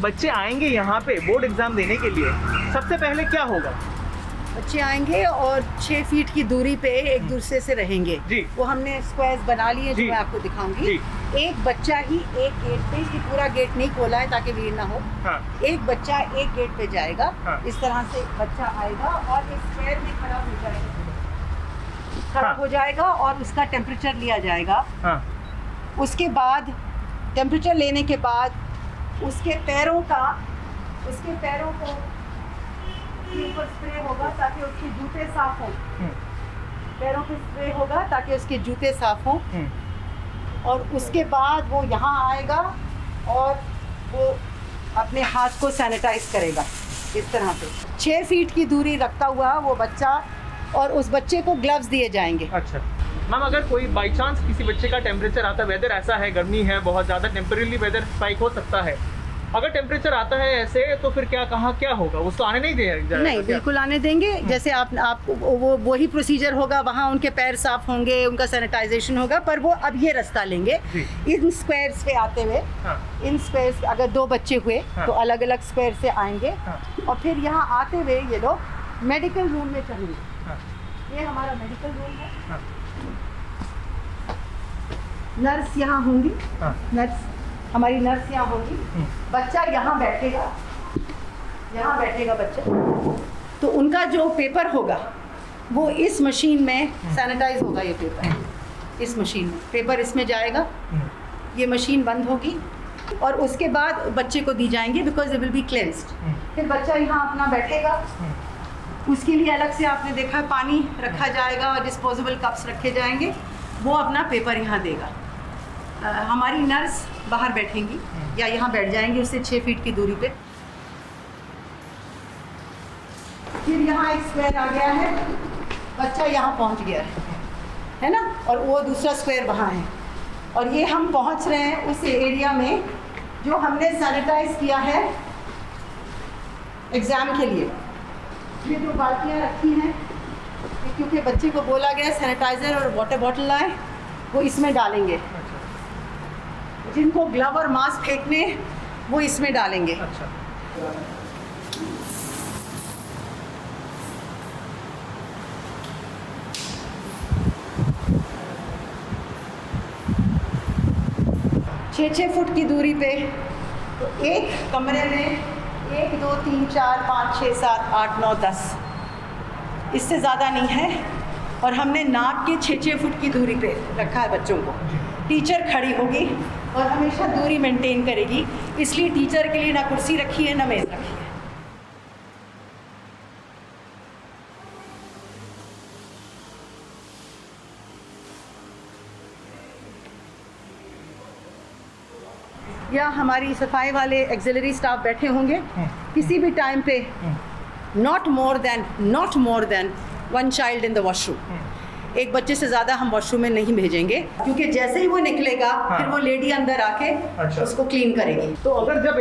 बच्चे आएंगे यहाँ पे बोर्ड एग्जाम देने के लिए, सबसे पहले क्या होगा? बच्चे आएंगे और 6 फीट की दूरी पे एक दूसरे से रहेंगे जी। वो हमने स्क्वायर्स बना लिए जो जी। मैं आपको दिखाऊंगी। जी। एक बच्चा ही एक गेट पे, ये पूरा गेट नहीं खोला है ताकि भीड़ ना हो। हाँ। एक बच्चा एक गेट पे जाएगा। हाँ। इस तरह से बच्चा आएगा और इस स्क्वायर में खड़ा हो जाएगा। खड़ा हाँ। हो जाएगा और उसका टेम्परेचर लिया जाएगा। हाँ। उसके बाद टेम्परेचर लेने के बाद उसके पैरों को के ऊपर स्प्रे होगा ताकि उसके जूते साफ हों। पैरों पे स्प्रे होगा ताकि उसके जूते साफ हों। और उसके बाद वो यहाँ आएगा और वो अपने हाथ को सैनिटाइज करेगा इस तरह से 6 फीट की दूरी रखता हुआ वो बच्चा, और उस बच्चे को ग्लव्स दिए जाएंगे। अच्छा मैम, अगर कोई बाई चांस किसी बच्चे का टेम्परेचर आता है, वेदर ऐसा है, गर्मी है बहुत ज़्यादा, टेम्परेली वेदर स्पाइक हो सकता है, अगर टेम्परेचर आता है ऐसे तो फिर क्या होगा? उसको आने नहीं देगा? नहीं, बिल्कुल आने देंगे। जैसे आप वो वही प्रोसीजर होगा, वहाँ उनके पैर साफ होंगे, उनका सैनिटाइजेशन होगा, पर वो अब ये रास्ता लेंगे इन स्क्वायर्स पे आते हुए। हाँ। इन स्क्वायर्स अगर 2 बच्चे हुए हाँ। तो अलग अलग स्क्वायर से आएंगे। हाँ। और फिर यहाँ आते हुए ये लोग मेडिकल रूम में चलेंगे। हाँ। ये हमारा मेडिकल रूम है। हाँ। नर्स यहाँ होंगी। हाँ। हमारी नर्स यहाँ होगी। बच्चा यहाँ बैठेगा बच्चा। तो उनका जो पेपर होगा वो इस मशीन में सैनिटाइज होगा। ये पेपर इस मशीन में, पेपर इसमें जाएगा, ये मशीन बंद होगी और उसके बाद बच्चे को दी जाएंगे because it will be cleansed. फिर बच्चा यहाँ अपना बैठेगा। उसके लिए अलग से आपने देखा पानी रखा जाएगा और डिस्पोजेबल कप्स रखे जाएंगे। वो अपना पेपर यहाँ देगा। हमारी नर्स बाहर बैठेंगी या यहाँ बैठ जाएंगी उससे 6 फीट की दूरी पे। फिर यहाँ एक स्क्वायर आ गया है, बच्चा यहाँ पहुँच गया है ना, और वो दूसरा स्क्वायर वहाँ है। और ये हम पहुँच रहे हैं उस एरिया में जो हमने सैनिटाइज किया है एग्ज़ाम के लिए। ये जो बाल्टियाँ रखी हैं, क्योंकि बच्चे को बोला गया सैनिटाइज़र और वाटर बॉटल लाए, वो इसमें डालेंगे। जिनको ग्लव और मास्क फेंकने वो इसमें डालेंगे। अच्छा। छः फुट की दूरी पे तो एक कमरे में 1 2 3 4 5 6 7 8 9 10, इससे ज़्यादा नहीं है। और हमने नाक के 6 फुट की दूरी पे रखा है बच्चों को। टीचर खड़ी होगी और हमेशा दूरी मेंटेन करेगी, इसलिए टीचर के लिए ना कुर्सी रखी है ना मेज़ रखी है। या हमारी सफाई वाले एक्सिलरी स्टाफ बैठे होंगे किसी भी टाइम पे। Not more than 1 child in the washroom. एक बच्चे से ज़्यादा हम वॉशरूम में नहीं भेजेंगे, क्योंकि जैसे ही वो निकलेगा फिर वो लेडी अंदर आके उसको क्लीन करेगी। तो अगर जब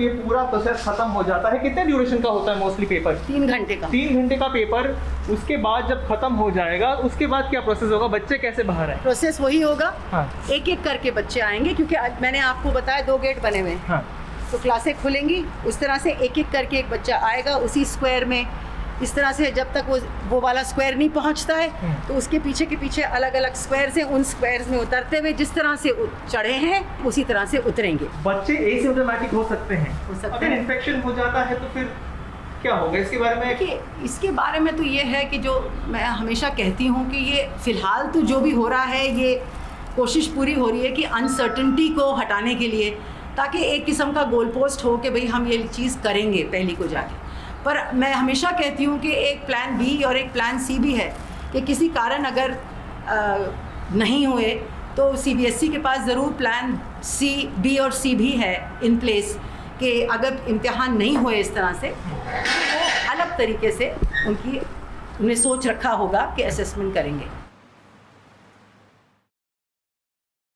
ये पूरा प्रोसेस खत्म हो जाता है, कितने ड्यूरेशन का होता है मोस्टली पेपर? 3 घंटे का। 3 घंटे का पेपर। उसके बाद जब खत्म हो जाएगा उसके बाद क्या प्रोसेस होगा? बच्चे कैसे बाहर आए? प्रोसेस वही होगा। हाँ। एक एक करके बच्चे आएंगे, क्योंकि आज मैंने आपको बताया 2 गेट बने हुए हैं। हाँ। तो क्लासें खुलेंगी, उस तरह से एक एक करके एक बच्चा आएगा उसी स्क्वायर में। इस तरह से जब तक वो वाला स्क्वायर नहीं पहुंचता है तो उसके पीछे के पीछे अलग अलग स्क्वायर्स हैं, उन स्क्वायर्स में उतरते हुए जिस तरह से चढ़े हैं उसी तरह से उतरेंगे। बच्चे एसिम्प्टोमेटिक हो सकते हैं। अगर इन्फेक्शन हो जाता है तो फिर क्या होगा? इसके बारे में इसके बारे में तो ये है कि जो मैं हमेशा कहती हूँ कि ये फ़िलहाल तो जो भी हो रहा है, ये कोशिश पूरी हो रही है कि अनसर्टनिटी को हटाने के लिए, ताकि एक किस्म का गोल पोस्ट हो कि भाई हम ये चीज़ करेंगे पहली को जाके। पर मैं हमेशा कहती हूँ कि एक प्लान बी और एक प्लान सी भी है कि किसी कारण अगर नहीं हुए तो CBSE के पास ज़रूर प्लान सी, बी और सी भी है इन प्लेस, कि अगर इम्तिहान नहीं हुए इस तरह से तो वो अलग तरीके से उन्हें सोच रखा होगा कि असेसमेंट करेंगे।